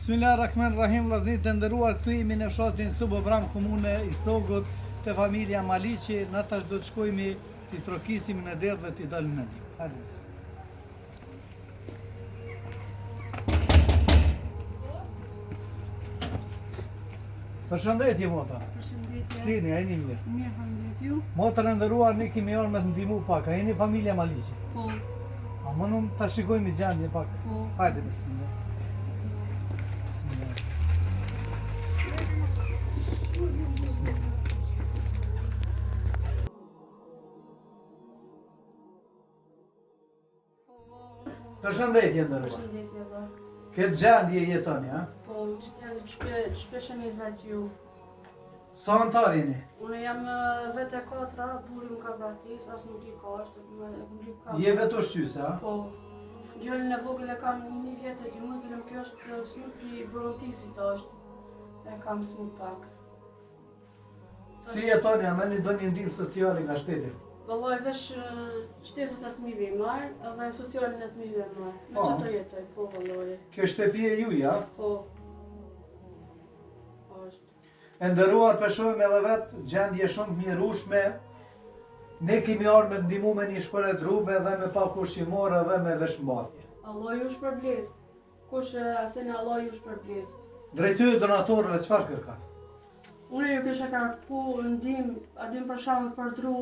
Bismillahirrahmanirrahim, vllaznit të nderuar, këtu jemi në fshatin Subobram, komune Istogut, te familja Maliqi. Na tash do të shkojmë t'i trokisim në derë dhe t'i dalim në dy. Hajde. Përshëndetje mota. Përshëndetje. Si jeni, a jeni mirë? Mirë, faleminderit ju. Motër e nderuar, ne kemi ardhur me të ndihmu pak. A jeni familja Maliqi? Po, A mënum ta shikojmë gjendje pak? po. Hajde, bismillah. Bismillah. Përshëndetje nderuar. Përshëndetje valla. Këtë gjendje jetoni, ha? Po, shpeshëm i vet ju. Sa antar jeni? Unë jam vetë e katra, burri më ka vratis, as nuk i ka, është më lip ka. Je vetë ushqyse, ha? Po. Djalin e vogël e kam 1 vjet e 2 muaj, kjo është smut i brontisit është. E kam smut pak. Si jetoni, a merrni ndonjë ndihmë sociale nga shteti? Vallai vesh shtesët e fëmijëve i marr, edhe socialin e fëmijëve e marr. Me Po. çfarë jetoj, po vallai. Kjo shtëpi e juaj, ha? Po. Është. E nderuar, peshojmë edhe vetë gjendje shumë të mjerueshme. Ne kemi ardhur me të ndihmu me një shkore drube dhe me pak ushqimor edhe me veshmbathje. Allah ju shpërblet. Kush asen Allah ju shpërblet. Drejtyre donatorëve çfarë kërkan? Unë ju kisha kërku ndihmë, a dim për shembull për dru,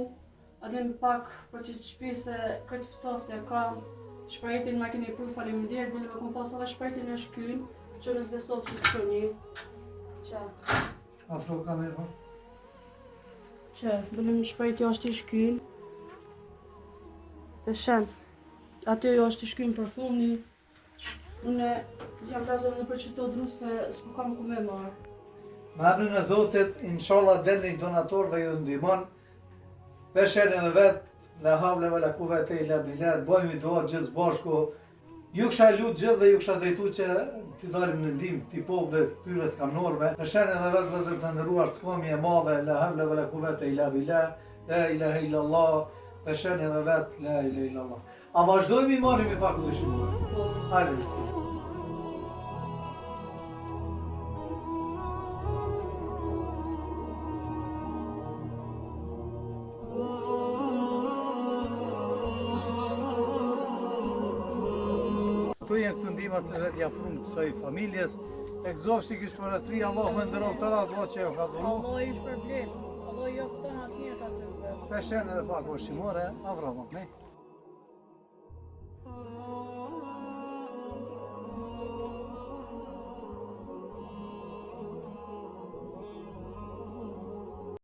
a dim pak për çit shtëpisë këtë ftoftë e kam. Shpretin ma keni pru faleminderit, bile kom pas edhe shpretin e shkyn, që nësë besov që të shkëni. Qa? Afro kamerë. Që, bile më shpreti është i shkyn. Dhe shen, aty jo është i shkyn për fundi. Unë jam razëm në për qëto dru se s'po kam ku me marë. Me emrin e Zotit, inshallah del një donator dhe ju ndihmon. Peshen edhe vetë, la havle ve la kuvvete illa billah, bëjmë i dua gjithë bashku. Ju kisha lut gjithë dhe ju kisha drejtu që t'i dalim në ndihmë ti popullit këtyre skamnorëve. Peshen edhe vetë vëllezër të nderuar, s'kami e madhe, la havle ve la kuvvete illa billah, la ilaha illallah. Peshen edhe vetë, la ilaha illallah. A vazhdojmë i marrim i pak ushqimor? Po. Hajde bismillah. Këtu janë këtu ndihmat që vetë jafrum kësaj familjes. E gëzofshi kish për atri, Allahu e nderoj të radhë Allah që e ka dhuru. Allah ju shpërblet. Allah ju ofton atë mirë atë. Peshen edhe pak ushqimore, avramon, ne?